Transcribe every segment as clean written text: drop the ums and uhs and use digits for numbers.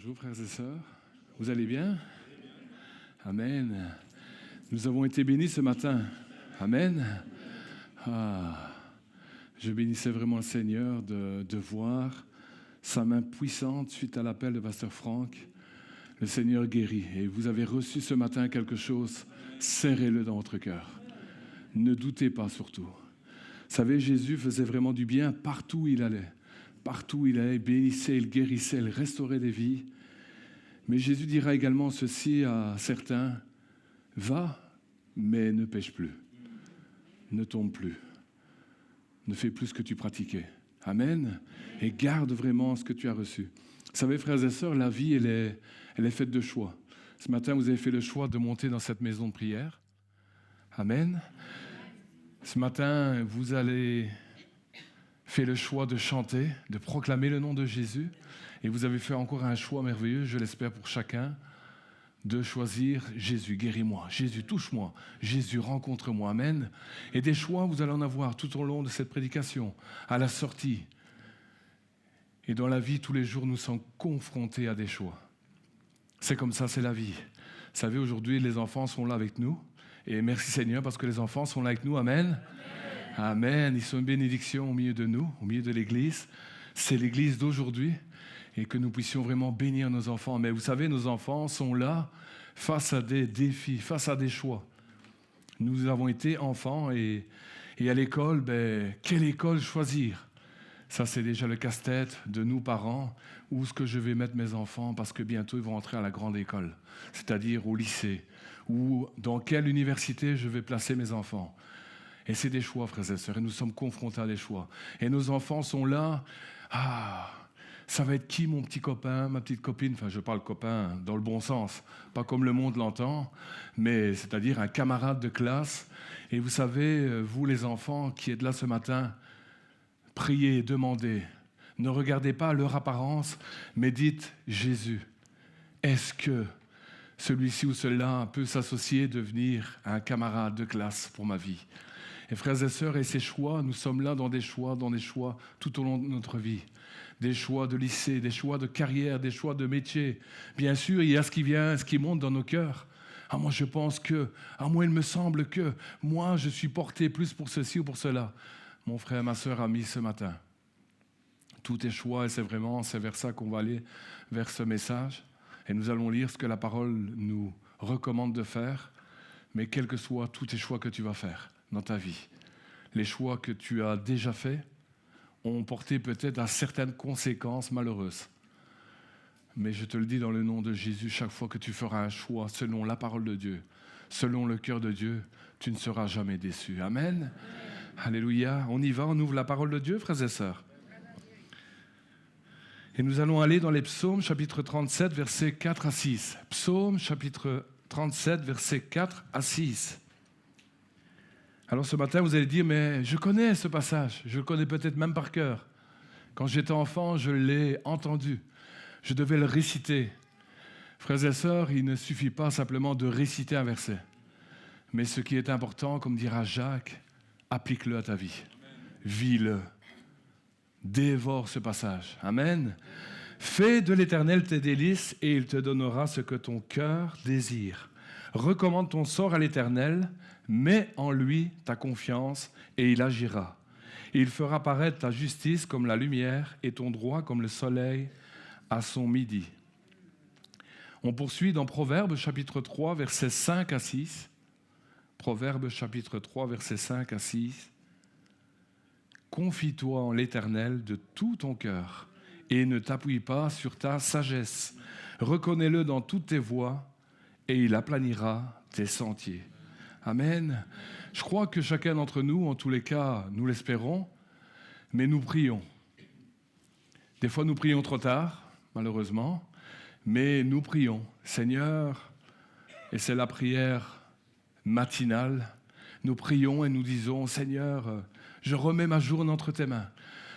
Bonjour frères et sœurs, vous allez bien? Amen. Nous avons été bénis ce matin. Amen. Je bénissais vraiment le Seigneur de voir sa main puissante suite à l'appel de Pasteur Franck. Le Seigneur guérit. Et vous avez reçu ce matin quelque chose, serrez-le dans votre cœur. Ne doutez pas surtout. Vous savez, Jésus faisait vraiment du bien partout où il allait. Partout où il allait, il bénissait, il guérissait, il restaurait des vies. Mais Jésus dira également ceci à certains, « Va, mais ne pêche plus, ne tombe plus, ne fais plus ce que tu pratiquais. » Amen. Et garde vraiment ce que tu as reçu. Vous savez, frères et sœurs, la vie, elle est faite de choix. Ce matin, vous avez fait le choix de monter dans cette maison de prière. Amen. Ce matin, vous allez faire le choix de chanter, de proclamer le nom de Jésus. Et vous avez fait encore un choix merveilleux, je l'espère pour chacun, de choisir Jésus, guéris-moi, Jésus, touche-moi, Jésus, rencontre-moi, amen. Et des choix, vous allez en avoir tout au long de cette prédication, à la sortie. Et dans la vie, tous les jours, nous sommes confrontés à des choix. C'est comme ça, c'est la vie. Vous savez, aujourd'hui, les enfants sont là avec nous. Et merci Seigneur, parce que les enfants sont là avec nous, amen. Amen. Ils sont une bénédiction au milieu de nous, au milieu de l'Église. C'est l'Église d'aujourd'hui. Et que nous puissions vraiment bénir nos enfants. Mais vous savez, nos enfants sont là face à des défis, face à des choix. Nous avons été enfants et à l'école, quelle école choisir? Ça, c'est déjà le casse-tête de nous, parents. Où est-ce que je vais mettre mes enfants? Parce que bientôt, ils vont entrer à la grande école, c'est-à-dire au lycée. Ou dans quelle université je vais placer mes enfants? Et c'est des choix, frères et sœurs. Et nous sommes confrontés à des choix. Et nos enfants sont là. Ça va être qui mon petit copain, ma petite copine? Enfin, je parle copain dans le bon sens, pas comme le monde l'entend, mais c'est-à-dire un camarade de classe. Et vous savez, vous les enfants qui êtes là ce matin, priez, demandez. Ne regardez pas leur apparence, mais dites Jésus. Est-ce que celui-ci ou celui-là peut s'associer, devenir un camarade de classe pour ma vie? Et frères et sœurs, et ces choix, nous sommes là dans des choix tout au long de notre vie. Des choix de lycée, des choix de carrière, des choix de métier. Bien sûr, il y a ce qui vient, ce qui monte dans nos cœurs. Moi je pense que, moi il me semble que, moi je suis porté plus pour ceci ou pour cela. Mon frère, ma sœur a mis ce matin. Tout est choix et c'est vers ça qu'on va aller, vers ce message. Et nous allons lire ce que la parole nous recommande de faire. Mais quel que soit tous tes choix que tu vas faire dans ta vie, les choix que tu as déjà faits ont porté peut-être à certaines conséquences malheureuses. Mais je te le dis dans le nom de Jésus, chaque fois que tu feras un choix selon la parole de Dieu, selon le cœur de Dieu, tu ne seras jamais déçu. Amen. Alléluia. On y va, on ouvre la parole de Dieu, frères et sœurs. Et nous allons aller dans les psaumes, chapitre 37, versets 4 à 6. Psaume, chapitre 37, versets 4 à 6. Alors ce matin, vous allez dire, mais je connais ce passage, je le connais peut-être même par cœur. Quand j'étais enfant, je l'ai entendu, je devais le réciter. Frères et sœurs, il ne suffit pas simplement de réciter un verset. Mais ce qui est important, comme dira Jacques, applique-le à ta vie. Vis-le. Dévore ce passage. Amen. Fais de l'Éternel tes délices et il te donnera ce que ton cœur désire. Recommande ton sort à l'Éternel, mets en lui ta confiance et il agira. Il fera paraître ta justice comme la lumière et ton droit comme le soleil à son midi. On poursuit dans Proverbes chapitre 3, versets 5 à 6. Proverbes chapitre 3, versets 5 à 6. Confie-toi en l'Éternel de tout ton cœur et ne t'appuie pas sur ta sagesse. Reconnais-le dans toutes tes voies et il aplanira tes sentiers. Amen. Je crois que chacun d'entre nous, en tous les cas, nous l'espérons, mais nous prions. Des fois, nous prions trop tard, malheureusement, mais nous prions. Seigneur, et c'est la prière matinale, nous prions et nous disons, Seigneur, je remets ma journée entre tes mains.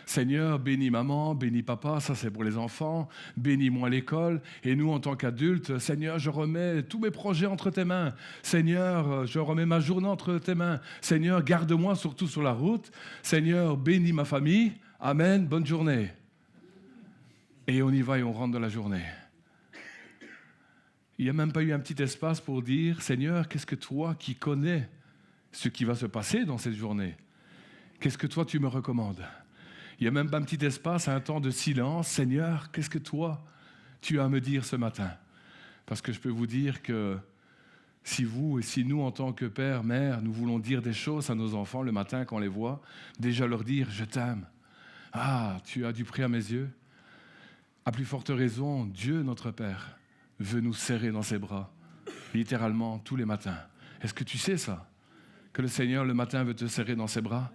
Seigneur, bénis maman, bénis papa, ça c'est pour les enfants, bénis-moi à l'école. Et nous, en tant qu'adultes, Seigneur, je remets tous mes projets entre tes mains. Seigneur, je remets ma journée entre tes mains. Seigneur, garde-moi surtout sur la route. Seigneur, bénis ma famille. Amen, bonne journée. Et on y va et on rentre dans la journée. Il n'y a même pas eu un petit espace pour dire, Seigneur, qu'est-ce que toi qui connais ce qui va se passer dans cette journée, qu'est-ce que toi tu me recommandes? Il n'y a même pas un petit espace, un temps de silence. Seigneur, qu'est-ce que toi tu as à me dire ce matin? Parce que je peux vous dire que si vous et si nous, en tant que père, mère, nous voulons dire des choses à nos enfants le matin quand on les voit, déjà leur dire « je t'aime ». Ah, tu as du prix à mes yeux. À plus forte raison, Dieu, notre Père, veut nous serrer dans ses bras, littéralement tous les matins. Est-ce que tu sais ça? Que le Seigneur, le matin, veut te serrer dans ses bras,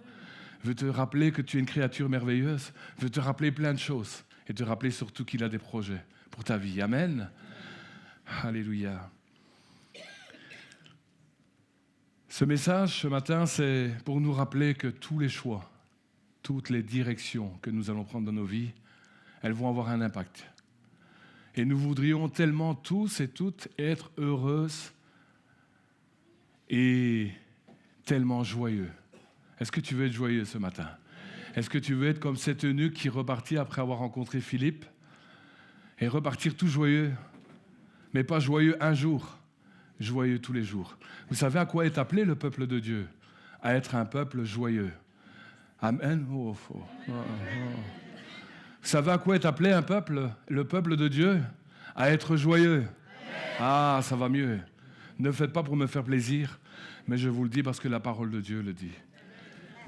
veut te rappeler que tu es une créature merveilleuse, veut te rappeler plein de choses et te rappeler surtout qu'il a des projets pour ta vie. Amen. Alléluia. Ce message, ce matin, c'est pour nous rappeler que tous les choix, toutes les directions que nous allons prendre dans nos vies, elles vont avoir un impact. Et nous voudrions tellement tous et toutes être heureuses et tellement joyeux. Est-ce que tu veux être joyeux ce matin? Est-ce que tu veux être comme cet eunuque qui repartit après avoir rencontré Philippe et repartir tout joyeux, mais pas joyeux un jour, joyeux tous les jours? Vous savez à quoi est appelé le peuple de Dieu? À être un peuple joyeux. Amen. Vous savez à quoi est appelé un peuple, le peuple de Dieu? À être joyeux. Ah, ça va mieux. Ne le faites pas pour me faire plaisir, mais je vous le dis parce que la parole de Dieu le dit.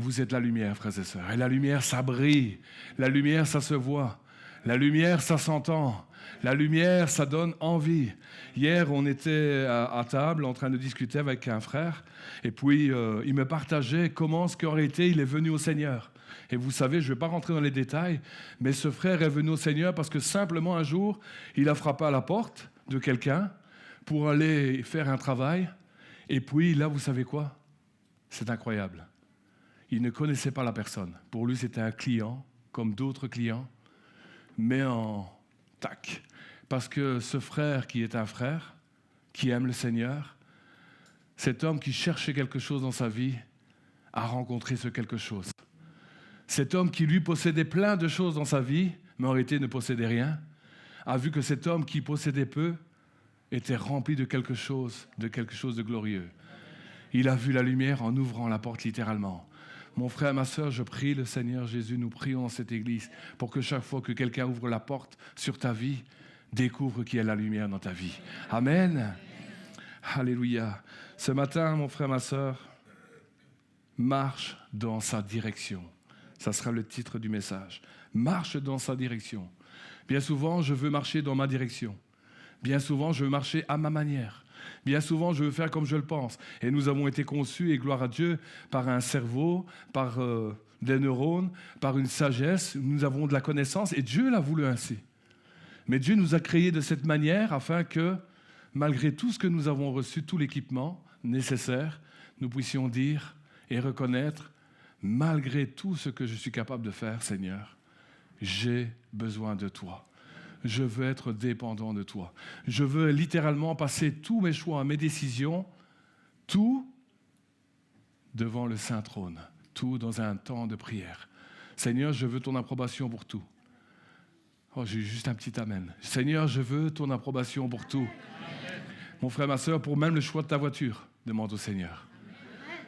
Vous êtes la lumière, frères et sœurs. Et la lumière, ça brille. La lumière, ça se voit. La lumière, ça s'entend. La lumière, ça donne envie. Hier, on était à table en train de discuter avec un frère. Et puis, il me partageait comment ce qu'aurait été, il est venu au Seigneur. Et vous savez, je ne vais pas rentrer dans les détails, mais ce frère est venu au Seigneur parce que simplement un jour, il a frappé à la porte de quelqu'un pour aller faire un travail. Et puis là, vous savez quoi? C'est incroyable. Il ne connaissait pas la personne. Pour lui, c'était un client, comme d'autres clients, mais en tac. Parce que ce frère qui est un frère, qui aime le Seigneur, cet homme qui cherchait quelque chose dans sa vie, a rencontré ce quelque chose. Cet homme qui lui possédait plein de choses dans sa vie, mais en réalité ne possédait rien, a vu que cet homme qui possédait peu était rempli de quelque chose de glorieux. Il a vu la lumière en ouvrant la porte littéralement. Mon frère, ma sœur, je prie le Seigneur Jésus, nous prions dans cette église pour que chaque fois que quelqu'un ouvre la porte sur ta vie, découvre qu'il y a la lumière dans ta vie. Amen. Alléluia. Ce matin, mon frère, ma sœur, marche dans sa direction. Ça sera le titre du message. Marche dans sa direction. Bien souvent, je veux marcher dans ma direction. Bien souvent, je veux marcher à ma manière. Bien souvent, je veux faire comme je le pense. Et nous avons été conçus, et gloire à Dieu, par un cerveau, par des neurones, par une sagesse. Nous avons de la connaissance et Dieu l'a voulu ainsi. Mais Dieu nous a créés de cette manière afin que, malgré tout ce que nous avons reçu, tout l'équipement nécessaire, nous puissions dire et reconnaître, malgré tout ce que je suis capable de faire, Seigneur, j'ai besoin de toi. Je veux être dépendant de toi. Je veux littéralement passer tous mes choix, mes décisions, tout devant le Saint Trône, tout dans un temps de prière. Seigneur, je veux ton approbation pour tout. Oh, j'ai juste un petit amen. Seigneur, je veux ton approbation pour tout. Mon frère, ma sœur, pour même le choix de ta voiture, demande au Seigneur.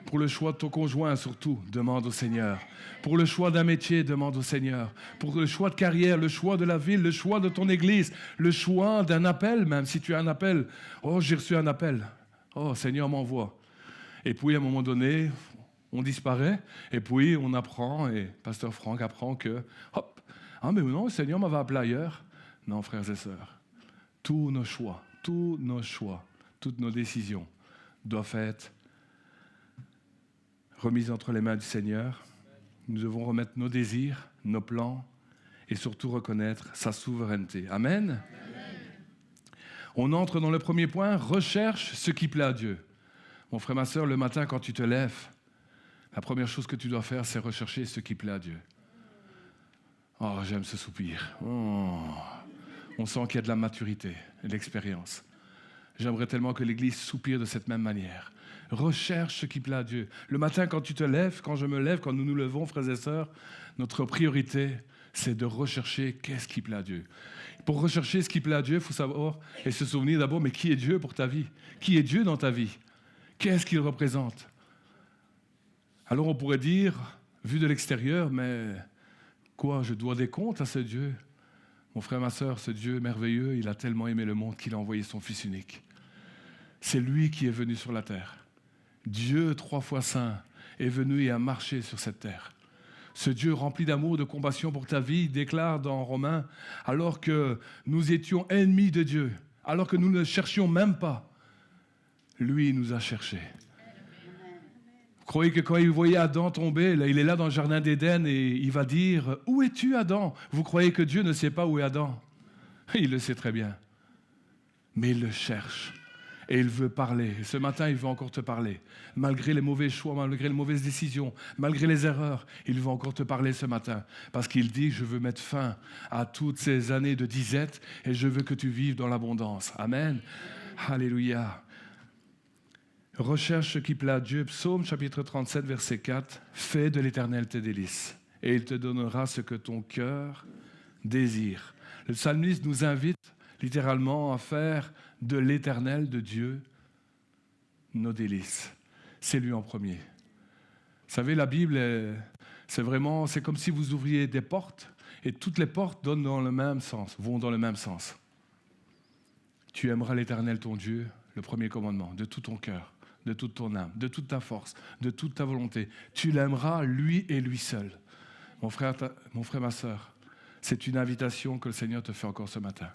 Pour le choix de ton conjoint, surtout, demande au Seigneur. Pour le choix d'un métier, demande au Seigneur. Pour le choix de carrière, le choix de la ville, le choix de ton église, le choix d'un appel, même si tu as un appel. Oh, j'ai reçu un appel. Oh, Seigneur m'envoie. Et puis, à un moment donné, on disparaît. Et puis, on apprend, et Pasteur Franck apprend que, hop, ah, mais non, le Seigneur m'avait appelé ailleurs. Non, frères et sœurs, tous nos choix, toutes nos décisions doivent être remises entre les mains du Seigneur. Nous devons remettre nos désirs, nos plans et surtout reconnaître sa souveraineté. Amen. Amen. On entre dans le premier point, recherche ce qui plaît à Dieu. Mon frère, ma sœur, le matin quand tu te lèves, la première chose que tu dois faire, c'est rechercher ce qui plaît à Dieu. Oh, j'aime ce soupir. Oh. On sent qu'il y a de la maturité et de l'expérience. J'aimerais tellement que l'Église soupire de cette même manière. Recherche ce qui plaît à Dieu. Le matin, quand tu te lèves, quand je me lève, quand nous nous levons, frères et sœurs, notre priorité, c'est de rechercher qu'est-ce qui plaît à Dieu. Pour rechercher ce qui plaît à Dieu, il faut savoir et se souvenir d'abord, mais qui est Dieu pour ta vie? Qui est Dieu dans ta vie? Qu'est-ce qu'il représente? Alors on pourrait dire, vu de l'extérieur, mais quoi, je dois des comptes à ce Dieu? Mon frère, ma sœur, ce Dieu merveilleux, il a tellement aimé le monde qu'il a envoyé son Fils unique. C'est lui qui est venu sur la terre. Dieu, 3 fois saint, est venu et a marché sur cette terre. Ce Dieu rempli d'amour, de compassion pour ta vie, déclare dans Romains, alors que nous étions ennemis de Dieu, alors que nous ne le cherchions même pas, lui nous a cherchés. Vous croyez que quand il voyait Adam tomber, là, il est là dans le jardin d'Éden et il va dire « Où es-tu, Adam ?» Vous croyez que Dieu ne sait pas où est Adam? Il le sait très bien. Mais il le cherche. Et il veut parler. Et ce matin, il veut encore te parler. Malgré les mauvais choix, malgré les mauvaises décisions, malgré les erreurs, il veut encore te parler ce matin. Parce qu'il dit, je veux mettre fin à toutes ces années de disette et je veux que tu vives dans l'abondance. Amen. Alléluia. Recherche ce qui plaît à Dieu. Psaume chapitre 37, verset 4. Fais de l'Éternel tes délices et il te donnera ce que ton cœur désire. Le psalmiste nous invite littéralement à faire de l'Éternel, de Dieu, nos délices. C'est lui en premier. Vous savez, la Bible, c'est comme si vous ouvriez des portes et toutes les portes vont dans le même sens. Tu aimeras l'Éternel, ton Dieu, le premier commandement, de tout ton cœur, de toute ton âme, de toute ta force, de toute ta volonté. Tu l'aimeras, lui et lui seul. Mon frère, ma sœur, c'est une invitation que le Seigneur te fait encore ce matin.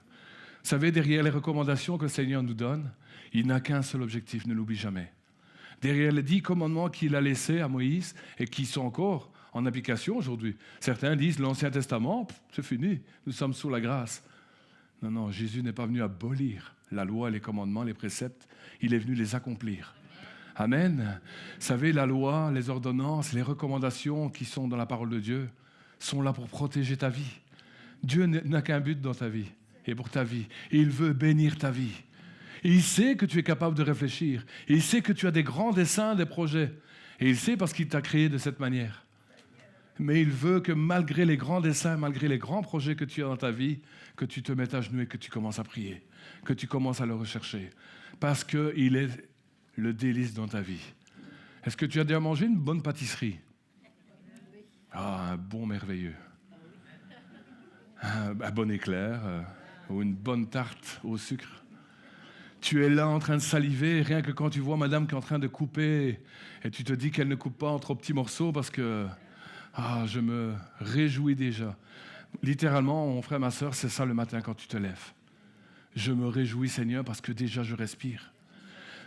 Vous savez, derrière les recommandations que le Seigneur nous donne, il n'a qu'un seul objectif, ne l'oublie jamais. Derrière les 10 commandements qu'il a laissés à Moïse et qui sont encore en application aujourd'hui. Certains disent l'Ancien Testament, c'est fini, nous sommes sous la grâce. Non, Jésus n'est pas venu abolir la loi, les commandements, les préceptes, il est venu les accomplir. Amen. Vous savez, la loi, les ordonnances, les recommandations qui sont dans la parole de Dieu sont là pour protéger ta vie. Dieu n'a qu'un but dans ta vie. Et pour ta vie. Et il veut bénir ta vie. Et il sait que tu es capable de réfléchir. Et il sait que tu as des grands desseins, des projets. Et il sait parce qu'il t'a créé de cette manière. Mais il veut que malgré les grands desseins, malgré les grands projets que tu as dans ta vie, que tu te mettes à genoux et que tu commences à prier. Que tu commences à le rechercher. Parce qu'il est le délice dans ta vie. Est-ce que tu as déjà mangé une bonne pâtisserie? Ah, un bon merveilleux. Un bon éclair. Ou une bonne tarte au sucre. Tu es là en train de saliver, rien que quand tu vois madame qui est en train de couper, et tu te dis qu'elle ne coupe pas en trop petits morceaux parce que je me réjouis déjà. Littéralement, mon frère, ma sœur, c'est ça le matin quand tu te lèves. Je me réjouis, Seigneur, parce que déjà je respire.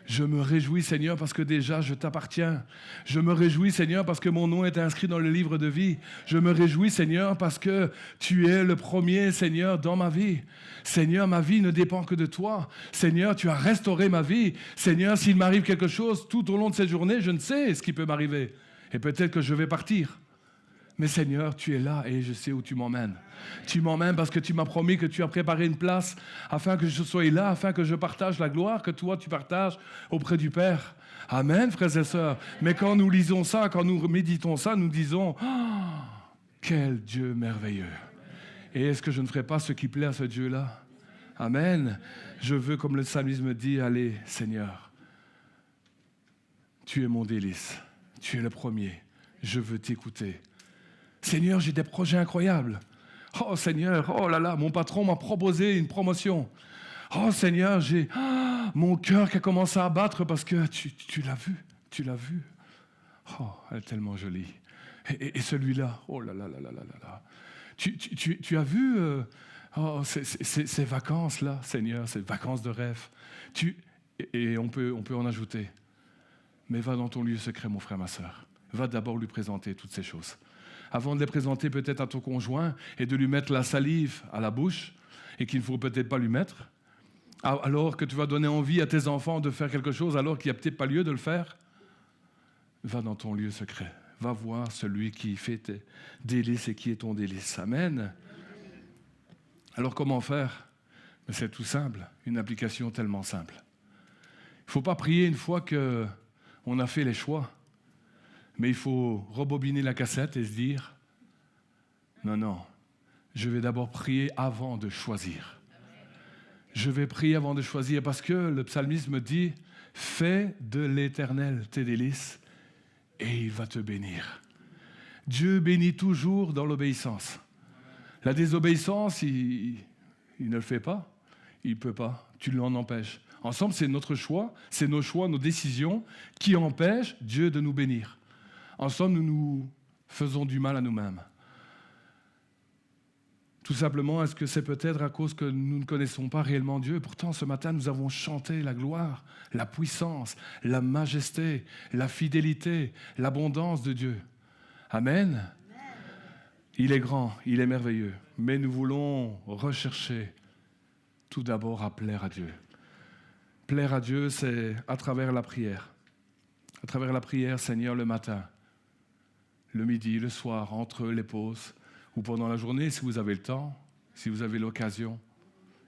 Je me réjouis, Seigneur, parce que déjà je t'appartiens. Je me réjouis, Seigneur, parce que mon nom est inscrit dans le livre de vie. Je me réjouis, Seigneur, parce que tu es le premier, Seigneur, dans ma vie. Seigneur, ma vie ne dépend que de toi. Seigneur, tu as restauré ma vie. Seigneur, s'il m'arrive quelque chose tout au long de cette journée, je ne sais ce qui peut m'arriver. Et peut-être que je vais partir. Mais Seigneur, tu es là et je sais où tu m'emmènes. Tu m'emmènes parce que tu m'as promis que tu as préparé une place afin que je sois là, afin que je partage la gloire que toi tu partages auprès du Père. Amen, frères et sœurs. Mais quand nous lisons ça, quand nous méditons ça, nous disons « Quel Dieu merveilleux !» Et est-ce que je ne ferai pas ce qui plaît à ce Dieu-là? Amen. Je veux, comme le psalmiste me dit, allez, Seigneur, tu es mon délice. Tu es le premier. Je veux t'écouter. Seigneur, j'ai des projets incroyables. Oh Seigneur, oh là là, mon patron m'a proposé une promotion. Oh Seigneur, j'ai mon cœur qui a commencé à battre parce que tu l'as vu. Oh, elle est tellement jolie. Et celui-là, oh là là là là là là. Tu as vu ces vacances-là, Seigneur, ces vacances de rêve. Et on peut en ajouter. Mais va dans ton lieu secret, mon frère, ma sœur. Va d'abord lui présenter toutes ces choses. Avant de les présenter peut-être à ton conjoint et de lui mettre la salive à la bouche et qu'il ne faut peut-être pas lui mettre, alors que tu vas donner envie à tes enfants de faire quelque chose alors qu'il n'y a peut-être pas lieu de le faire, va dans ton lieu secret. Va voir celui qui fait tes délices et qui est ton délice. Amen. Alors comment faire? C'est tout simple, une application tellement simple. Il ne faut pas prier une fois qu'on a fait les choix. Mais il faut rebobiner la cassette et se dire, non, je vais d'abord prier avant de choisir. Je vais prier avant de choisir parce que le psalmiste me dit, fais de l'Éternel tes délices et il va te bénir. Dieu bénit toujours dans l'obéissance. La désobéissance, il ne le fait pas, il ne peut pas, tu l'en empêches. Ensemble, c'est notre choix, c'est nos choix, nos décisions qui empêchent Dieu de nous bénir. Ensemble, nous nous faisons du mal à nous-mêmes. Tout simplement, est-ce que c'est peut-être à cause que nous ne connaissons pas réellement Dieu? Pourtant, ce matin, nous avons chanté la gloire, la puissance, la majesté, la fidélité, l'abondance de Dieu. Amen. Il est grand, il est merveilleux. Mais nous voulons rechercher tout d'abord à plaire à Dieu. Plaire à Dieu, c'est à travers la prière. À travers la prière, Seigneur, le matin, le midi, le soir, entre les pauses, ou pendant la journée, si vous avez le temps, si vous avez l'occasion.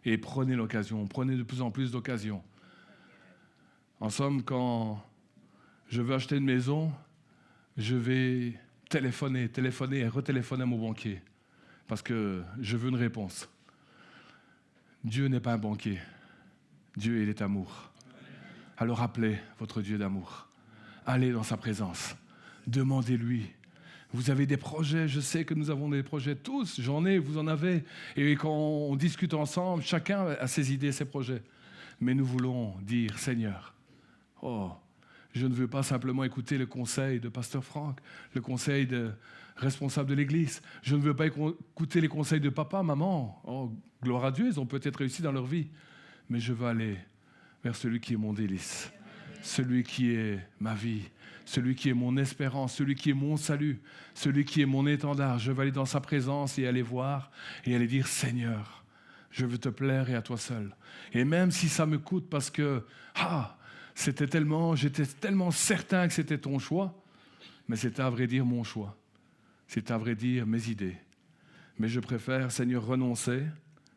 Et prenez l'occasion, prenez de plus en plus d'occasions. En somme, quand je veux acheter une maison, je vais téléphoner et retéléphoner à mon banquier. Parce que je veux une réponse. Dieu n'est pas un banquier. Dieu, il est amour. Alors appelez votre Dieu d'amour. Allez dans sa présence. Demandez-lui. Vous avez des projets, je sais que nous avons des projets tous, j'en ai, vous en avez. Et quand on discute ensemble, chacun a ses idées, ses projets. Mais nous voulons dire, Seigneur, je ne veux pas simplement écouter le conseil de Pasteur Franck, le conseil de responsable de l'Église. Je ne veux pas écouter les conseils de papa, maman. Gloire à Dieu, ils ont peut-être réussi dans leur vie. Mais je veux aller vers celui qui est mon délice, celui qui est ma vie, celui qui est mon espérance, celui qui est mon salut, celui qui est mon étendard. Je veux aller dans sa présence et aller voir et aller dire, Seigneur, je veux te plaire et à toi seul. Et même si ça me coûte parce que, j'étais tellement certain que c'était ton choix, mais c'était à vrai dire mon choix. C'est à vrai dire mes idées. Mais je préfère, Seigneur, renoncer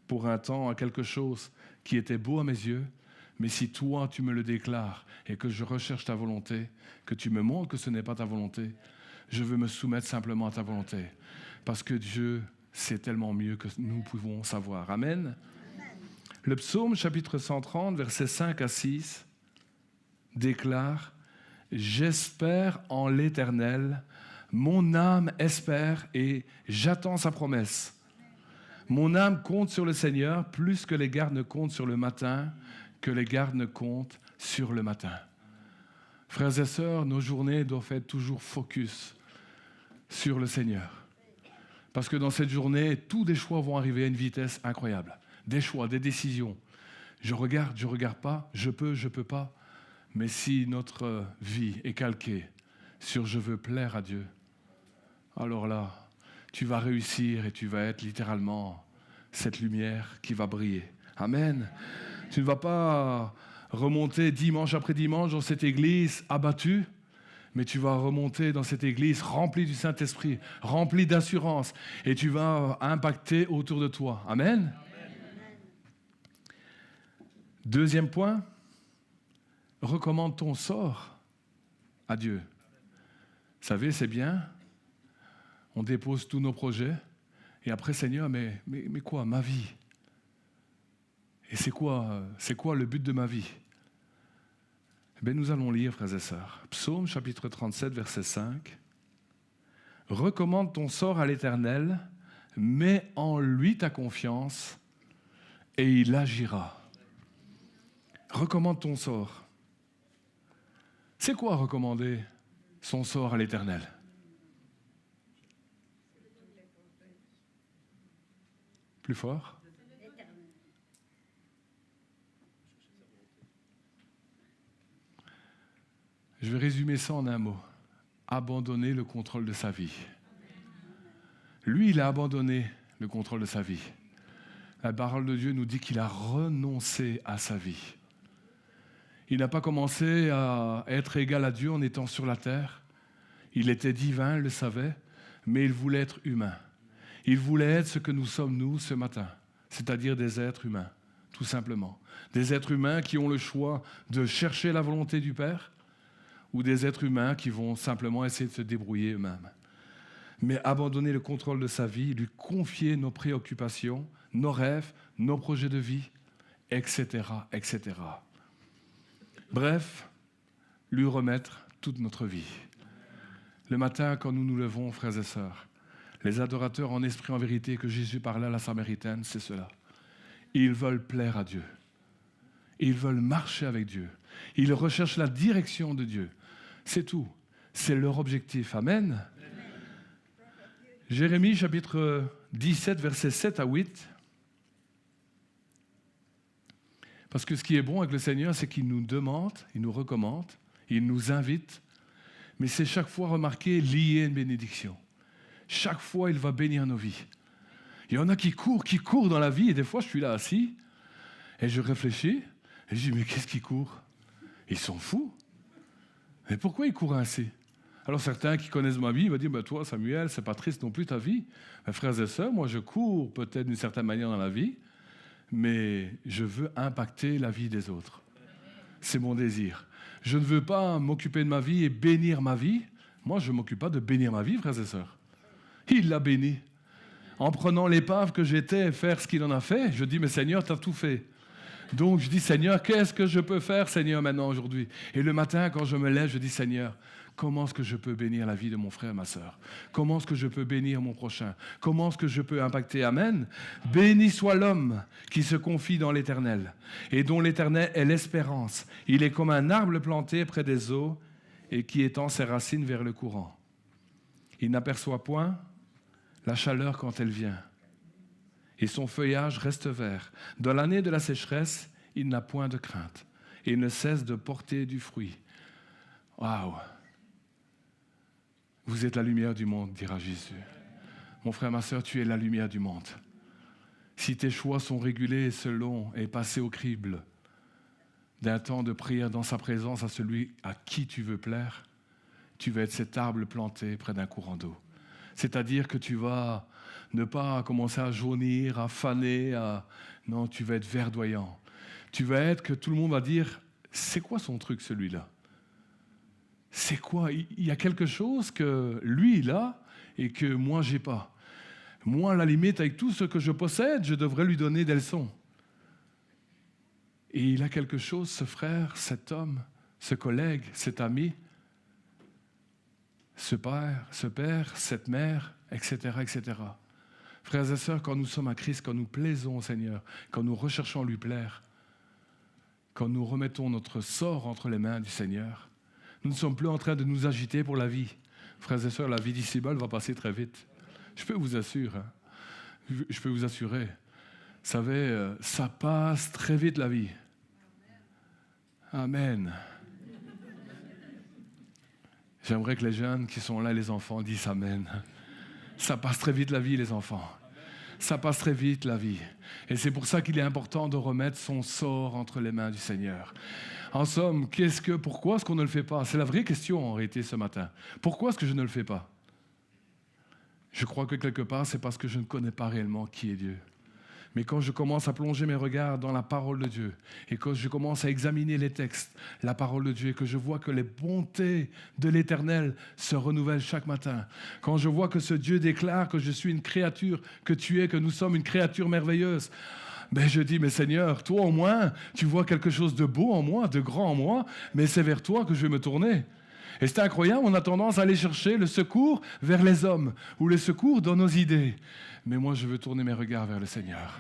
pour un temps à quelque chose qui était beau à mes yeux. Mais si toi, tu me le déclares et que je recherche ta volonté, que tu me montres que ce n'est pas ta volonté, je veux me soumettre simplement à ta volonté. Parce que Dieu, c'est tellement mieux que nous pouvons savoir. Amen. Le psaume, chapitre 130, versets 5 à 6, déclare « J'espère en l'Éternel, mon âme espère et j'attends sa promesse. Mon âme compte sur le Seigneur plus que les gardes ne comptent sur le matin, que les gardes ne comptent sur le matin. » Frères et sœurs, nos journées doivent être toujours focus sur le Seigneur. Parce que dans cette journée, tous des choix vont arriver à une vitesse incroyable. Des choix, des décisions. Je regarde pas, je peux pas. Mais si notre vie est calquée sur « je veux plaire à Dieu », alors là, tu vas réussir et tu vas être littéralement cette lumière qui va briller. Amen. Tu ne vas pas remonter dimanche après dimanche dans cette église abattue, mais tu vas remonter dans cette église remplie du Saint-Esprit, remplie d'assurance, et tu vas impacter autour de toi. Amen. Deuxième point, recommande ton sort à Dieu. Vous savez, c'est bien, on dépose tous nos projets, et après, Seigneur, mais quoi, ma vie? Et c'est quoi le but de ma vie? Eh bien, nous allons lire, frères et sœurs, Psaume chapitre 37, verset 5. « Recommande ton sort à l'Éternel, mets en lui ta confiance, et il agira. » Recommande ton sort. C'est quoi recommander son sort à l'Éternel? Plus fort? Je vais résumer ça en un mot. Abandonner le contrôle de sa vie. Lui, il a abandonné le contrôle de sa vie. La parole de Dieu nous dit qu'il a renoncé à sa vie. Il n'a pas commencé à être égal à Dieu en étant sur la terre. Il était divin, il le savait, mais il voulait être humain. Il voulait être ce que nous sommes, nous, ce matin, c'est-à-dire des êtres humains, tout simplement. Des êtres humains qui ont le choix de chercher la volonté du Père, ou des êtres humains qui vont simplement essayer de se débrouiller eux-mêmes. mais abandonner le contrôle de sa vie, lui confier nos préoccupations, nos rêves, nos projets de vie, etc., etc. Bref, lui remettre toute notre vie. Le matin, quand nous nous levons, frères et sœurs, les adorateurs en esprit, en vérité, que Jésus parlait à la Samaritaine, c'est cela. Ils veulent plaire à Dieu. Ils veulent marcher avec Dieu. Ils recherchent la direction de Dieu. C'est tout. C'est leur objectif. Amen. Jérémie, chapitre 17, versets 7 à 8. Parce que ce qui est bon avec le Seigneur, c'est qu'il nous demande, il nous recommande, il nous invite, mais c'est chaque fois, remarqué, lié à une bénédiction. Chaque fois, il va bénir nos vies. Il y en a qui courent dans la vie, et des fois, je suis là assis, et je réfléchis, et je dis, mais qu'est-ce qu'ils courent? Ils sont fous. Mais pourquoi ils courent ainsi? Alors certains qui connaissent ma vie vont dire, bah, toi, Samuel, c'est pas triste non plus ta vie. Mes frères et sœurs, moi, je cours peut-être d'une certaine manière dans la vie, mais je veux impacter la vie des autres. C'est mon désir. Je ne veux pas m'occuper de ma vie et bénir ma vie. Moi, je ne m'occupe pas de bénir ma vie, frères et sœurs. Il l'a béni. En prenant l'épave que j'étais et faire ce qu'il en a fait, je dis, mais Seigneur, tu as tout fait. Donc, je dis, Seigneur, qu'est-ce que je peux faire, Seigneur, maintenant, aujourd'hui? Et le matin, quand je me lève, je dis, Seigneur, comment est-ce que je peux bénir la vie de mon frère, ma sœur? Comment est-ce que je peux bénir mon prochain? Comment est-ce que je peux impacter? Amen. Béni soit l'homme qui se confie dans l'Éternel et dont l'Éternel est l'espérance. Il est comme un arbre planté près des eaux et qui étend ses racines vers le courant. Il n'aperçoit point la chaleur quand elle vient et son feuillage reste vert. Dans l'année de la sécheresse, il n'a point de crainte et il ne cesse de porter du fruit. Waouh! Vous êtes la lumière du monde, dira Jésus. Mon frère, ma sœur, tu es la lumière du monde. Si tes choix sont régulés selon et passés au crible d'un temps de prière dans sa présence à celui à qui tu veux plaire, tu vas être cet arbre planté près d'un courant d'eau. C'est-à-dire que tu vas ne pas commencer à jaunir, à faner, non, tu vas être verdoyant. Tu vas être que tout le monde va dire, c'est quoi son truc celui-là? C'est quoi? Il y a quelque chose que lui, il a et que moi, j'ai pas. Moi, à la limite, avec tout ce que je possède, je devrais lui donner des leçons. Et il a quelque chose, ce frère, cet homme, ce collègue, cet ami, ce père, cette mère, etc., etc. Frères et sœurs, quand nous sommes à Christ, quand nous plaisons au Seigneur, quand nous recherchons à lui plaire, quand nous remettons notre sort entre les mains du Seigneur, nous ne sommes plus en train de nous agiter pour la vie. Frères et sœurs, la vie d'ici-bas, elle va passer très vite. Je peux vous assurer. Je peux vous assurer. Vous savez, ça passe très vite la vie. Amen. J'aimerais que les jeunes qui sont là, les enfants, disent Amen. Ça passe très vite la vie, les enfants. Ça passe très vite la vie. Et c'est pour ça qu'il est important de remettre son sort entre les mains du Seigneur. En somme, pourquoi est-ce qu'on ne le fait pas? C'est la vraie question en réalité ce matin. Pourquoi est-ce que je ne le fais pas? Je crois que quelque part, c'est parce que je ne connais pas réellement qui est Dieu. Mais quand je commence à plonger mes regards dans la parole de Dieu, et quand je commence à examiner les textes, la parole de Dieu, et que je vois que les bontés de l'Éternel se renouvellent chaque matin, quand je vois que ce Dieu déclare que je suis une créature, que nous sommes une créature merveilleuse, ben je dis, mais Seigneur, toi au moins, tu vois quelque chose de beau en moi, de grand en moi, mais c'est vers toi que je vais me tourner. Et c'est incroyable, on a tendance à aller chercher le secours vers les hommes, ou le secours dans nos idées. Mais moi, je veux tourner mes regards vers le Seigneur.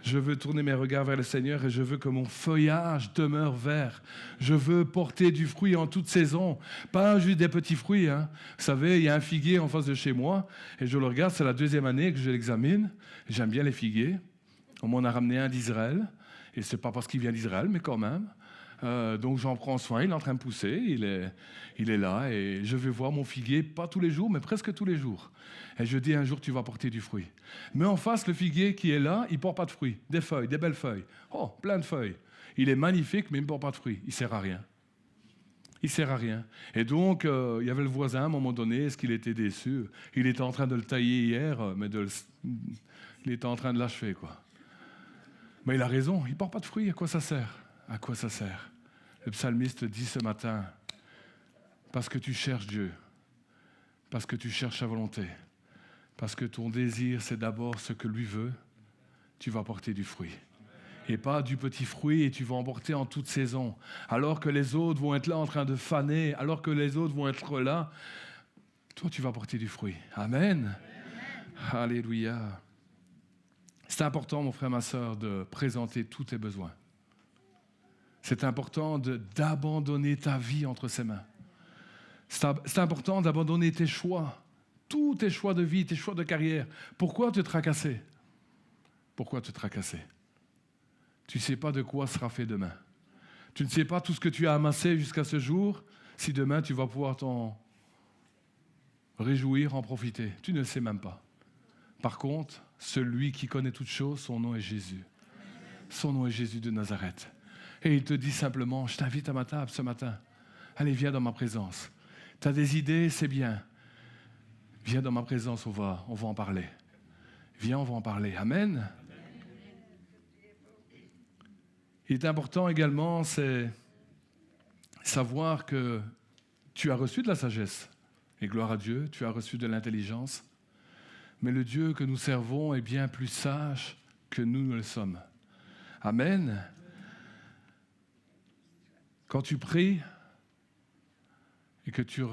Je veux tourner mes regards vers le Seigneur et je veux que mon feuillage demeure vert. Je veux porter du fruit en toute saison, pas juste des petits fruits. Hein. Vous savez, il y a un figuier en face de chez moi et je le regarde, c'est la 2e année que je l'examine. J'aime bien les figuiers. On m'en a ramené un d'Israël et c'est pas parce qu'il vient d'Israël, mais quand même. Donc j'en prends soin, il est en train de pousser, il est là et je vais voir mon figuier, pas tous les jours, mais presque tous les jours. Et je dis un jour tu vas porter du fruit. Mais en face, le figuier qui est là, il ne porte pas de fruits, des feuilles, des belles feuilles. Oh, plein de feuilles. Il est magnifique, mais il ne porte pas de fruits, il ne sert à rien. Il ne sert à rien. Et donc, il y avait le voisin à un moment donné, est-ce qu'il était déçu? Il était en train de le tailler hier, mais il était en train de l'achever, quoi. Mais il a raison, il ne porte pas de fruits, à quoi ça sert? À quoi ça sert? Le psalmiste dit ce matin, parce que tu cherches Dieu, parce que tu cherches sa volonté, Parce que ton désir, c'est d'abord ce que lui veut, tu vas porter du fruit. Et pas du petit fruit et tu vas en porter en toute saison. Alors que les autres vont être là en train de faner, alors que les autres vont être là, toi tu vas porter du fruit. Amen. Alléluia. C'est important, mon frère, ma soeur, de présenter tous tes besoins. C'est important d'abandonner ta vie entre ses mains. C'est important d'abandonner tes choix, tous tes choix de vie, tes choix de carrière. Pourquoi te tracasser? Pourquoi te tracasser? Tu ne sais pas de quoi sera fait demain. Tu ne sais pas tout ce que tu as amassé jusqu'à ce jour, si demain tu vas pouvoir t'en réjouir, en profiter. Tu ne le sais même pas. Par contre, celui qui connaît toutes choses, son nom est Jésus. Son nom est Jésus de Nazareth. Et il te dit simplement, je t'invite à ma table ce matin. Allez, viens dans ma présence. Tu as des idées, c'est bien. Viens dans ma présence, on va en parler. Viens, on va en parler. Amen. Il est important également, c'est savoir que tu as reçu de la sagesse. Et gloire à Dieu, tu as reçu de l'intelligence. Mais le Dieu que nous servons est bien plus sage que nous ne le sommes. Amen. Quand tu pries et que tu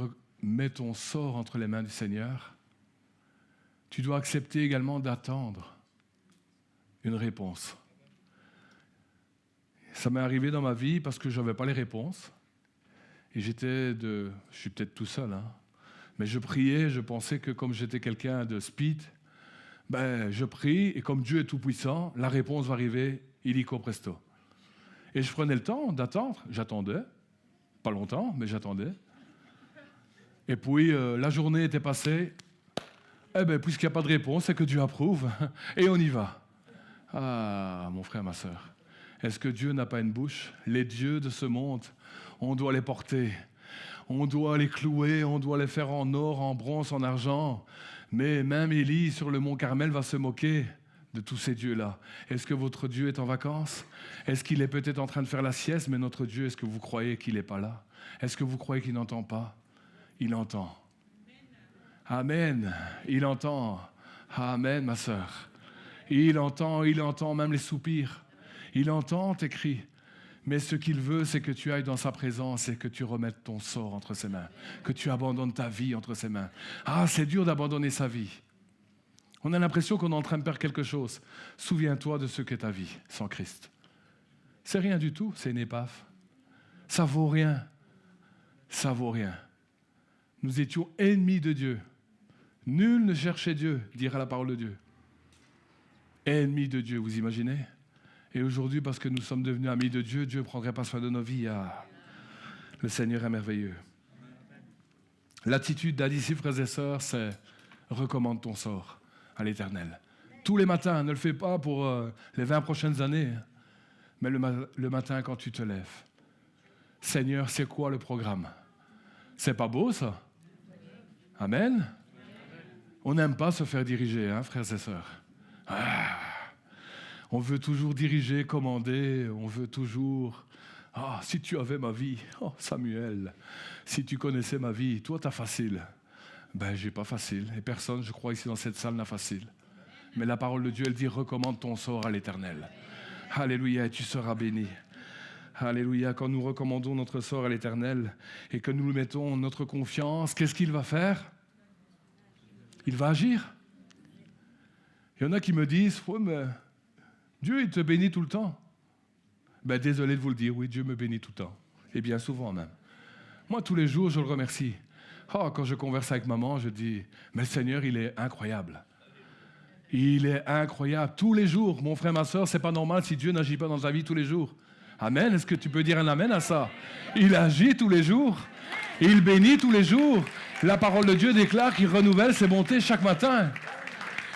mets ton sort entre les mains du Seigneur, tu dois accepter également d'attendre une réponse. Ça m'est arrivé dans ma vie parce que je n'avais pas les réponses. Et je suis peut-être tout seul, mais je priais, je pensais que comme j'étais quelqu'un de speed, je prie et comme Dieu est tout-puissant, la réponse va arriver illico presto. Et je prenais le temps d'attendre, j'attendais, pas longtemps, mais j'attendais. Et puis la journée était passée, puisqu'il n'y a pas de réponse, c'est que Dieu approuve, et on y va. Ah, mon frère, ma sœur, est-ce que Dieu n'a pas une bouche? Les dieux de ce monde, on doit les porter, on doit les clouer, on doit les faire en or, en bronze, en argent. Mais même Élie, sur le mont Carmel, va se moquer de tous ces dieux-là. Est-ce que votre Dieu est en vacances? Est-ce qu'il est peut-être en train de faire la sieste? Mais notre Dieu, est-ce que vous croyez qu'il n'est pas là? Est-ce que vous croyez qu'il n'entend pas? Il entend. Amen. Il entend. Amen, ma sœur. Il entend même les soupirs. Il entend tes cris. Mais ce qu'il veut, c'est que tu ailles dans sa présence et que tu remettes ton sort entre ses mains. Que tu abandonnes ta vie entre ses mains. Ah, c'est dur d'abandonner sa vie. On a l'impression qu'on est en train de perdre quelque chose. Souviens-toi de ce qu'est ta vie sans Christ. C'est rien du tout, c'est une épave. Ça vaut rien. Ça vaut rien. Nous étions ennemis de Dieu. Nul ne cherchait Dieu, dira la parole de Dieu. Ennemis de Dieu, vous imaginez? Et aujourd'hui, parce que nous sommes devenus amis de Dieu, Dieu ne prendrait pas soin de nos vies. Ah, le Seigneur est merveilleux. L'attitude d'Adici, frères et sœurs, c'est recommande ton sort à l'Éternel. Tous les matins, ne le fais pas pour les 20 prochaines années, mais le matin quand tu te lèves. Seigneur, c'est quoi le programme? C'est pas beau ça? Amen. On n'aime pas se faire diriger, frères et sœurs. Ah. On veut toujours diriger, commander, on veut toujours... Ah, si tu avais ma vie, oh Samuel, si tu connaissais ma vie, toi t'as facile. J'ai pas facile, et personne, je crois, ici dans cette salle n'a facile. Mais la parole de Dieu, elle dit, recommande ton sort à l'Éternel. Alléluia, et tu seras béni. Alléluia, quand nous recommandons notre sort à l'Éternel et que nous lui mettons notre confiance, qu'est-ce qu'il va faire? Il va agir. Il y en a qui me disent, ouais, mais Dieu, il te bénit tout le temps. Désolé de vous le dire, oui, Dieu me bénit tout le temps. Et bien souvent même. Moi, tous les jours, je le remercie. Quand je converse avec maman, je dis, mais le Seigneur, il est incroyable. Il est incroyable. Tous les jours, mon frère, ma soeur, c'est pas normal si Dieu n'agit pas dans ta vie tous les jours. Amen. Est-ce que tu peux dire un amen à ça? Il agit tous les jours. Il bénit tous les jours. La parole de Dieu déclare qu'il renouvelle ses bontés chaque matin.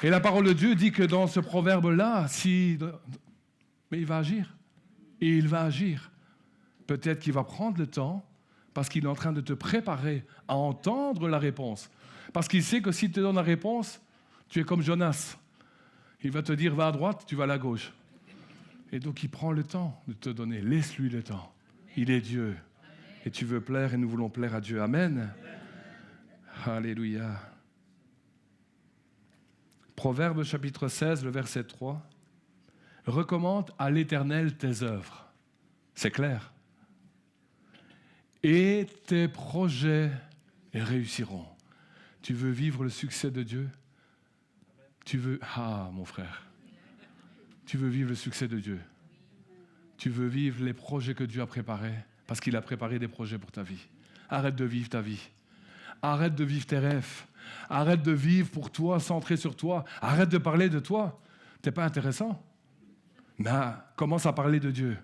Et la parole de Dieu dit que dans ce proverbe-là, mais il va agir. Et il va agir. Peut-être qu'il va prendre le temps parce qu'il est en train de te préparer à entendre la réponse. Parce qu'il sait que s'il te donne la réponse, tu es comme Jonas. Il va te dire, va à droite, tu vas à la gauche. Et donc il prend le temps de te donner. Laisse-lui le temps. Il est Dieu. Et tu veux plaire et nous voulons plaire à Dieu. Amen. Alléluia. Proverbe chapitre 16, le verset 3. Recommande à l'Éternel tes œuvres. C'est clair. Et tes projets réussiront. Tu veux vivre le succès de Dieu? Mon frère. Tu veux vivre le succès de Dieu. Tu veux vivre les projets que Dieu a préparés, parce qu'il a préparé des projets pour ta vie. Arrête de vivre ta vie. Arrête de vivre tes rêves. Arrête de vivre pour toi, centré sur toi. Arrête de parler de toi. T'es pas intéressant? Mais commence à parler de Dieu.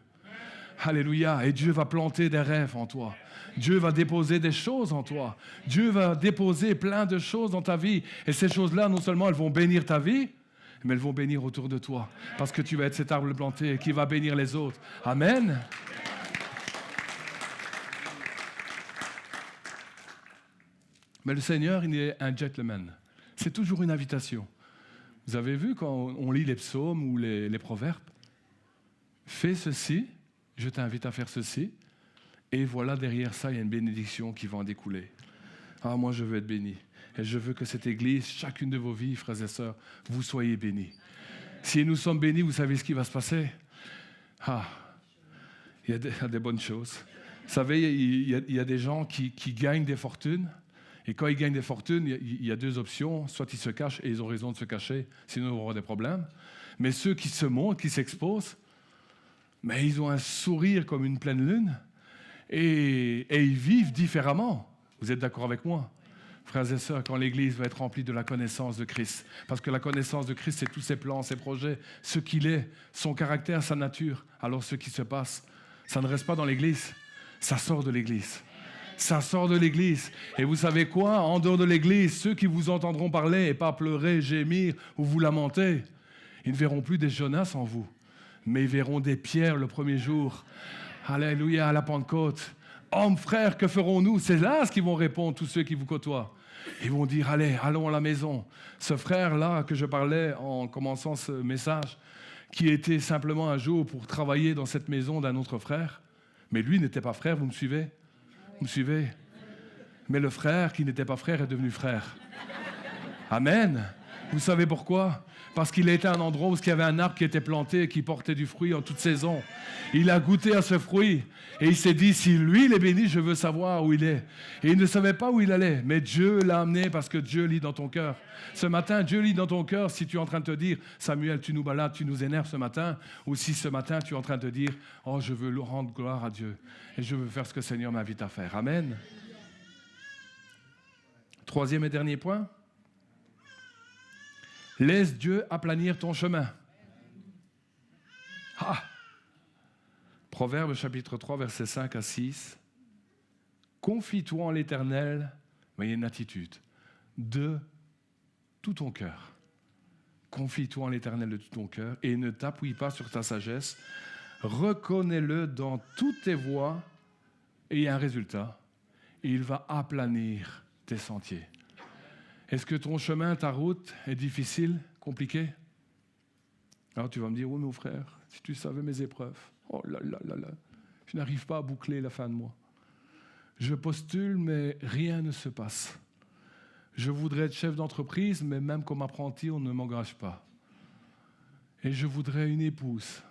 Alléluia. Et Dieu va planter des rêves en toi. Dieu va déposer des choses en toi. Dieu va déposer plein de choses dans ta vie. Et ces choses-là, non seulement elles vont bénir ta vie, mais elles vont bénir autour de toi. Parce que tu vas être cet arbre planté qui va bénir les autres. Amen. Mais le Seigneur, il est un gentleman. C'est toujours une invitation. Vous avez vu quand on lit les psaumes ou les proverbes? Fais ceci, je t'invite à faire ceci. Et voilà, derrière ça, il y a une bénédiction qui va en découler. Ah, moi, je veux être béni. Et je veux que cette Église, chacune de vos vies, frères et sœurs, vous soyez bénis. Si nous sommes bénis, vous savez ce qui va se passer? Il y a des bonnes choses. Vous savez, il y a des gens qui gagnent des fortunes. Et quand ils gagnent des fortunes, il y a deux options. Soit ils se cachent, et ils ont raison de se cacher, sinon ils auront des problèmes. Mais ceux qui se montrent, qui s'exposent, mais ils ont un sourire comme une pleine lune. Et ils vivent différemment. Vous êtes d'accord avec moi? Frères et sœurs, quand l'Église va être remplie de la connaissance de Christ, parce que la connaissance de Christ, c'est tous ses plans, ses projets, ce qu'il est, son caractère, sa nature. Alors ce qui se passe, ça ne reste pas dans l'Église, ça sort de l'Église. Ça sort de l'Église. Et vous savez quoi? En dehors de l'Église, ceux qui vous entendront parler et pas pleurer, gémir ou vous lamenter, ils ne verront plus des Jonas en vous, mais ils verront des Pierres le premier jour. Alléluia, à la Pentecôte. Hommes, frères, que ferons-nous? C'est là ce qu'ils vont répondre, tous ceux qui vous côtoient. Ils vont dire, allez, allons à la maison. Ce frère-là que je parlais en commençant ce message, qui était simplement un jour pour travailler dans cette maison d'un autre frère, mais lui n'était pas frère, vous me suivez? Vous me suivez? Mais le frère qui n'était pas frère est devenu frère. Amen. Vous savez pourquoi? Parce qu'il était à un endroit où il y avait un arbre qui était planté et qui portait du fruit en toute saison. Il a goûté à ce fruit et il s'est dit, si lui il est béni, je veux savoir où il est. Et il ne savait pas où il allait, mais Dieu l'a amené parce que Dieu lit dans ton cœur. Ce matin, Dieu lit dans ton cœur si tu es en train de te dire, Samuel, tu nous balades, tu nous énerves ce matin, ou si ce matin tu es en train de te dire, oh, je veux rendre gloire à Dieu et je veux faire ce que le Seigneur m'invite à faire. Amen. Troisième et dernier point. Laisse Dieu aplanir ton chemin. Proverbe chapitre 3, versets 5 à 6. Confie-toi en l'Éternel, mais il y a une attitude, de tout ton cœur. Confie-toi en l'Éternel de tout ton cœur et ne t'appuie pas sur ta sagesse. Reconnais-le dans toutes tes voies et il y a un résultat. Et il va aplanir tes sentiers. Est-ce que ton chemin, ta route est difficile, compliquée? Alors tu vas me dire, oui mon frère, si tu savais mes épreuves, oh là là là là, je n'arrive pas à boucler la fin de mois. Je postule, mais rien ne se passe. Je voudrais être chef d'entreprise, mais même comme apprenti, on ne m'engage pas. Et je voudrais une épouse.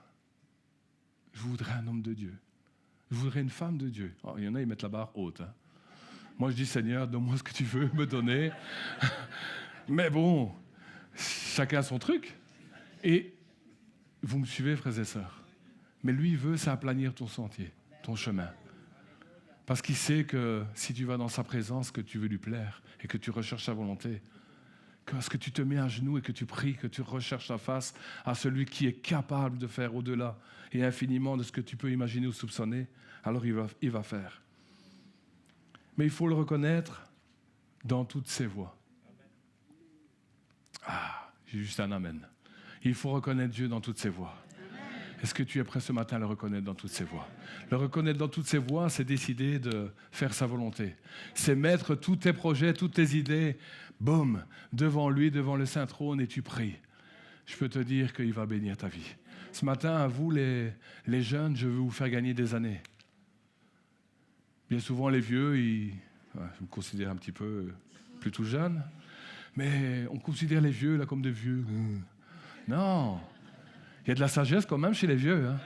Je voudrais un homme de Dieu. Je voudrais une femme de Dieu. Oh, il y en a, ils mettent la barre haute. Hein. Moi, je dis, Seigneur, donne-moi ce que tu veux me donner. Mais bon, chacun son truc. Et vous me suivez, frères et sœurs. Mais lui, il veut, c'est aplanir ton sentier, ton chemin. Parce qu'il sait que si tu vas dans sa présence, que tu veux lui plaire et que tu recherches sa volonté, que lorsque tu te mets à genoux et que tu pries, que tu recherches sa face à celui qui est capable de faire au-delà et infiniment de ce que tu peux imaginer ou soupçonner, alors il va faire. Mais il faut le reconnaître dans toutes ses voies. J'ai juste un amen. Il faut reconnaître Dieu dans toutes ses voies. Est-ce que tu es prêt ce matin à le reconnaître dans toutes ses voies? Le reconnaître dans toutes ses voies, c'est décider de faire sa volonté. C'est mettre tous tes projets, toutes tes idées, boum, devant lui, devant le Saint-Trône, et tu pries. Je peux te dire qu'il va bénir ta vie. Ce matin, à vous, les jeunes, je veux vous faire gagner des années. Bien souvent, les vieux, je me considère un petit peu plus tout jeune, Mais on considère les vieux là comme des vieux. Non. Il y a de la sagesse quand même chez les vieux. Hein.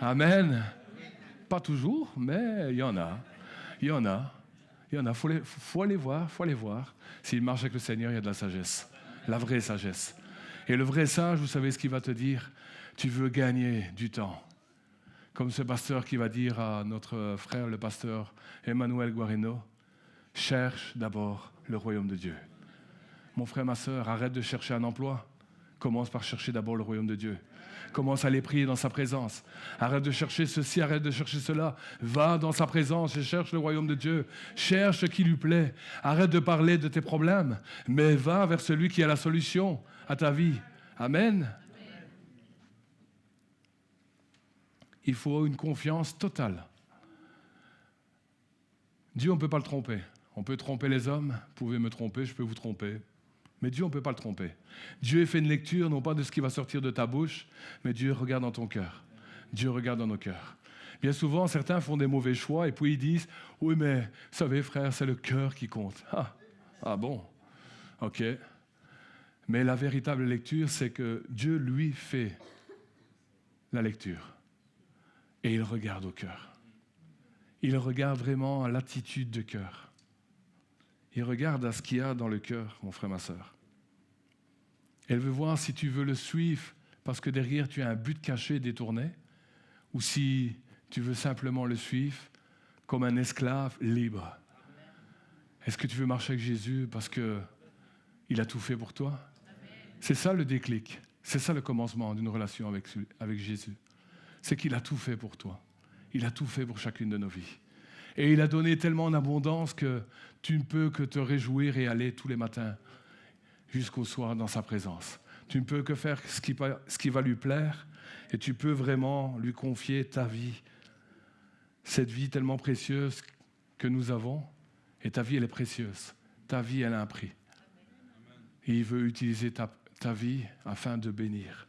Amen. Pas toujours, mais il y en a. Il y en a. Il y en a. Faut aller voir. S'il marche avec le Seigneur, il y a de la sagesse. La vraie sagesse. Et le vrai sage, vous savez ce qu'il va te dire? Tu veux gagner du temps. Comme ce pasteur qui va dire à notre frère, le pasteur Emmanuel Guarino, cherche d'abord le royaume de Dieu. Mon frère, ma sœur, arrête de chercher un emploi. Commence par chercher d'abord le royaume de Dieu. Commence à aller prier dans sa présence. Arrête de chercher ceci, arrête de chercher cela. Va dans sa présence et cherche le royaume de Dieu. Cherche ce qui lui plaît. Arrête de parler de tes problèmes, mais va vers celui qui a la solution à ta vie. Amen. Il faut une confiance totale. Dieu, on ne peut pas le tromper. On peut tromper les hommes. Vous pouvez me tromper, je peux vous tromper. Mais Dieu, on ne peut pas le tromper. Dieu fait une lecture, non pas de ce qui va sortir de ta bouche, mais Dieu regarde dans ton cœur. Dieu regarde dans nos cœurs. Bien souvent, certains font des mauvais choix et puis ils disent « Oui, mais vous savez, frère, c'est le cœur qui compte. » Ah bon, ok. Mais la véritable lecture, c'est que Dieu, lui, fait la lecture. Et il regarde au cœur. Il regarde vraiment à l'attitude de cœur. Il regarde à ce qu'il y a dans le cœur, mon frère, ma sœur. Elle veut voir si tu veux le suivre parce que derrière tu as un but caché, détourné, ou si tu veux simplement le suivre comme un esclave libre. Est-ce que tu veux marcher avec Jésus parce qu'il a tout fait pour toi? C'est ça le déclic. C'est ça le commencement d'une relation avec Jésus. C'est qu'il a tout fait pour toi. Il a tout fait pour chacune de nos vies. Et il a donné tellement en abondance que tu ne peux que te réjouir et aller tous les matins jusqu'au soir dans sa présence. Tu ne peux que faire ce qui va lui plaire et tu peux vraiment lui confier ta vie. Cette vie tellement précieuse que nous avons, et ta vie, elle est précieuse. Ta vie, elle a un prix. Et il veut utiliser ta vie afin de bénir.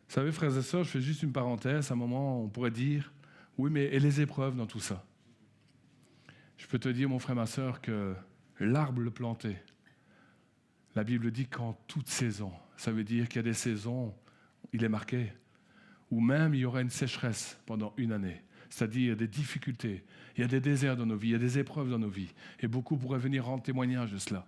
Vous savez, frères et sœurs, je fais juste une parenthèse. À un moment, on pourrait dire, oui, mais et les épreuves dans tout ça? Je peux te dire, mon frère, ma sœur, que l'arbre le planté, la Bible dit qu'en toute saison, ça veut dire qu'il y a des saisons, il est marqué, où même il y aura une sécheresse pendant une année, c'est-à-dire des difficultés. Il y a des déserts dans nos vies, il y a des épreuves dans nos vies, et beaucoup pourraient venir rendre témoignage de cela.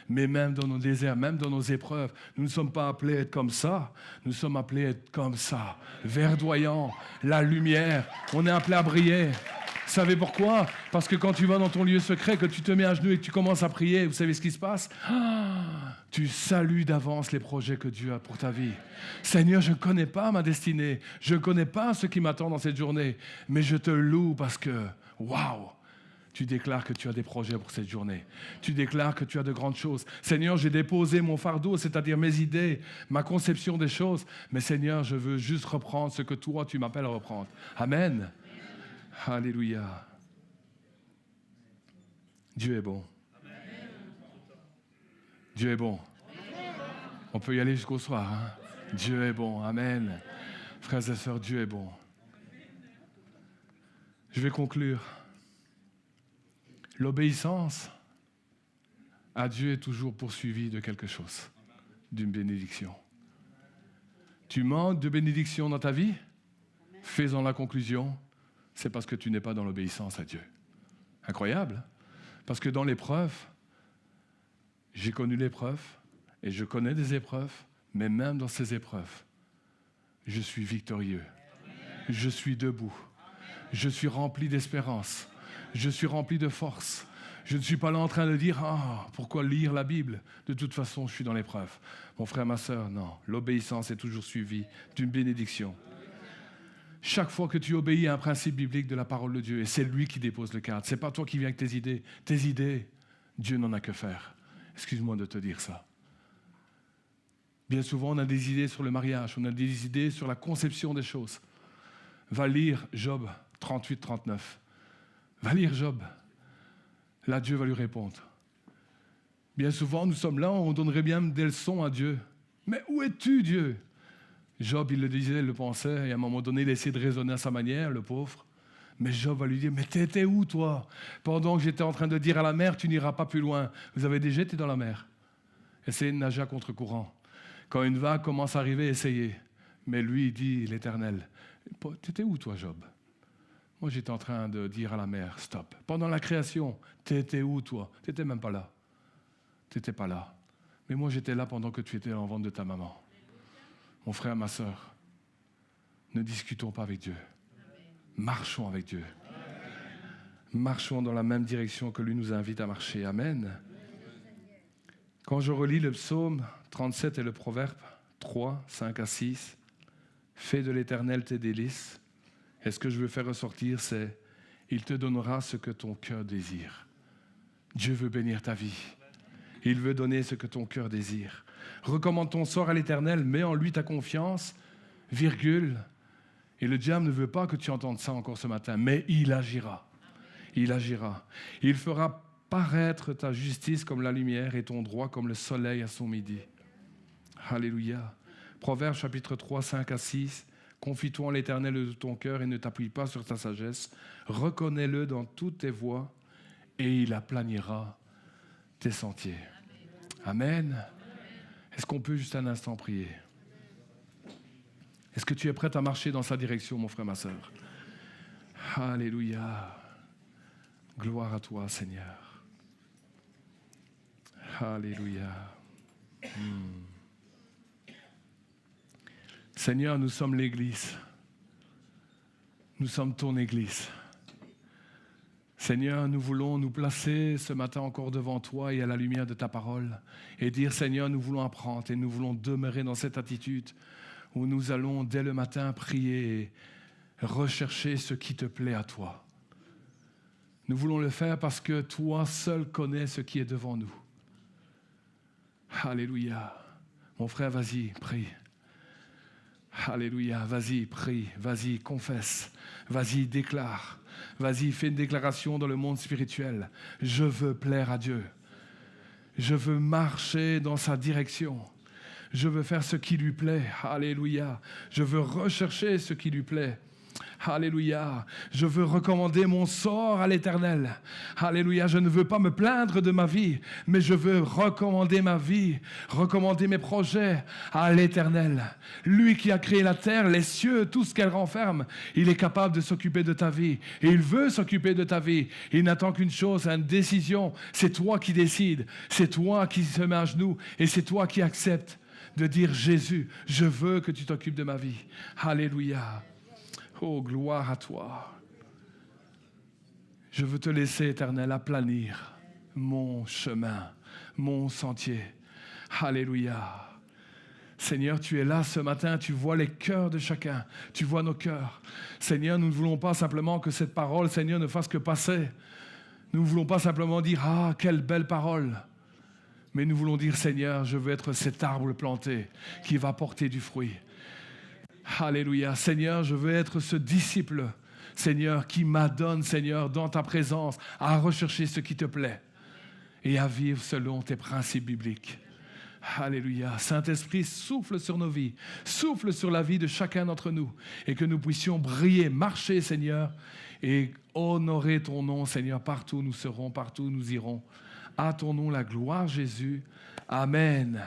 Mais même dans nos déserts, même dans nos épreuves, nous ne sommes pas appelés à être comme ça, nous sommes appelés à être comme ça, verdoyants, la lumière, on est appelés à briller. Vous savez pourquoi? Parce que quand tu vas dans ton lieu secret, que tu te mets à genoux et que tu commences à prier, vous savez ce qui se passe? Tu salues d'avance les projets que Dieu a pour ta vie. Seigneur, je ne connais pas ma destinée, je ne connais pas ce qui m'attend dans cette journée, mais je te loue parce que, waouh! Tu déclares que tu as des projets pour cette journée. Tu déclares que tu as de grandes choses. Seigneur, j'ai déposé mon fardeau, c'est-à-dire mes idées, ma conception des choses. Mais Seigneur, je veux juste reprendre ce que toi, tu m'appelles à reprendre. Amen. Alléluia. Dieu est bon. Dieu est bon. On peut y aller jusqu'au soir. Hein? Dieu est bon. Amen. Frères et sœurs, Dieu est bon. Je vais conclure. L'obéissance à Dieu est toujours poursuivie de quelque chose, d'une bénédiction. Tu manques de bénédiction dans ta vie? Fais-en la conclusion, c'est parce que tu n'es pas dans l'obéissance à Dieu. Incroyable, parce que dans l'épreuve, j'ai connu l'épreuve, et je connais des épreuves, mais même dans ces épreuves, je suis victorieux. Je suis debout. Je suis rempli d'espérance. Je suis rempli de force. Je ne suis pas là en train de dire « Ah, pourquoi lire la Bible? De toute façon, je suis dans l'épreuve. » Mon frère, ma sœur, non. L'obéissance est toujours suivie d'une bénédiction. Chaque fois que tu obéis à un principe biblique de la parole de Dieu, et c'est lui qui dépose le cadre, c'est pas toi qui viens avec tes idées. Tes idées, Dieu n'en a que faire. Excuse-moi de te dire ça. Bien souvent, on a des idées sur le mariage, on a des idées sur la conception des choses. Va lire Job 38-39. Va lire Job. Là, Dieu va lui répondre. Bien souvent, nous sommes là, on donnerait bien des leçons à Dieu. Mais où es-tu, Dieu? Job, il le disait, il le pensait, et à un moment donné, il essayait de raisonner à sa manière, le pauvre. Mais Job va lui dire, mais t'étais où, toi? Pendant que j'étais en train de dire à la mer, tu n'iras pas plus loin. Vous avez déjà été dans la mer? Essayez de nager à contre-courant. Quand une vague commence à arriver, essayez. Mais lui, il dit, l'Éternel, tu étais où toi, Job? Moi, j'étais en train de dire à la mer, stop. Pendant la création, tu étais où toi? Tu n'étais même pas là. Tu n'étais pas là. Mais moi, j'étais là pendant que tu étais en ventre de ta maman. Mon frère, ma sœur, ne discutons pas avec Dieu. Marchons avec Dieu. Marchons dans la même direction que lui nous invite à marcher. Amen. Quand je relis le psaume 37 et le proverbe 3, 5 à 6, fais de l'Éternel tes délices. Et ce que je veux faire ressortir, c'est il te donnera ce que ton cœur désire. Dieu veut bénir ta vie. Il veut donner ce que ton cœur désire. Recommande ton sort à l'Éternel, mets en lui ta confiance, virgule. Et le diable ne veut pas que tu entendes ça encore ce matin, mais il agira. Il agira. Il fera paraître ta justice comme la lumière et ton droit comme le soleil à son midi. Alléluia. Proverbe chapitre 3, 5 à 6. Confie-toi en l'Éternel de ton cœur et ne t'appuie pas sur ta sagesse. Reconnais-le dans toutes tes voies et il aplanira tes sentiers. Amen. Est-ce qu'on peut juste un instant prier? Est-ce que tu es prêt à marcher dans sa direction, mon frère, ma sœur? Alléluia. Gloire à toi, Seigneur. Alléluia. Seigneur, nous sommes l'Église. Nous sommes ton Église. Seigneur, nous voulons nous placer ce matin encore devant toi et à la lumière de ta parole et dire, Seigneur, nous voulons apprendre et nous voulons demeurer dans cette attitude où nous allons dès le matin prier et rechercher ce qui te plaît à toi. Nous voulons le faire parce que toi seul connais ce qui est devant nous. Alléluia. Mon frère, vas-y, prie. Alléluia, vas-y, prie, vas-y, confesse, vas-y, déclare, vas-y, fais une déclaration dans le monde spirituel. Je veux plaire à Dieu. Je veux marcher dans sa direction. Je veux faire ce qui lui plaît. Alléluia. Je veux rechercher ce qui lui plaît. Alléluia. Je veux recommander mon sort à l'Éternel. Alléluia. Je ne veux pas me plaindre de ma vie, mais je veux recommander ma vie, recommander mes projets à l'Éternel. Lui qui a créé la terre, les cieux, tout ce qu'elle renferme, il est capable de s'occuper de ta vie. Et il veut s'occuper de ta vie. Il n'attend qu'une chose, une décision. C'est toi qui décides. C'est toi qui se mets à genoux. Et c'est toi qui acceptes de dire, Jésus, je veux que tu t'occupes de ma vie. Alléluia. Oh, gloire à toi. Je veux te laisser, Éternel, aplanir mon chemin, mon sentier. Alléluia. Seigneur, tu es là ce matin, tu vois les cœurs de chacun, tu vois nos cœurs. Seigneur, nous ne voulons pas simplement que cette parole, Seigneur, ne fasse que passer. Nous ne voulons pas simplement dire, ah, quelle belle parole. Mais nous voulons dire, Seigneur, je veux être cet arbre planté qui va porter du fruit. Alléluia. Seigneur, je veux être ce disciple, Seigneur, qui m'adonne, Seigneur, dans ta présence, à rechercher ce qui te plaît et à vivre selon tes principes bibliques. Alléluia. Saint-Esprit, souffle sur nos vies, souffle sur la vie de chacun d'entre nous et que nous puissions briller, marcher, Seigneur, et honorer ton nom, Seigneur, partout où nous serons, partout où nous irons. À ton nom la gloire, Jésus. Amen.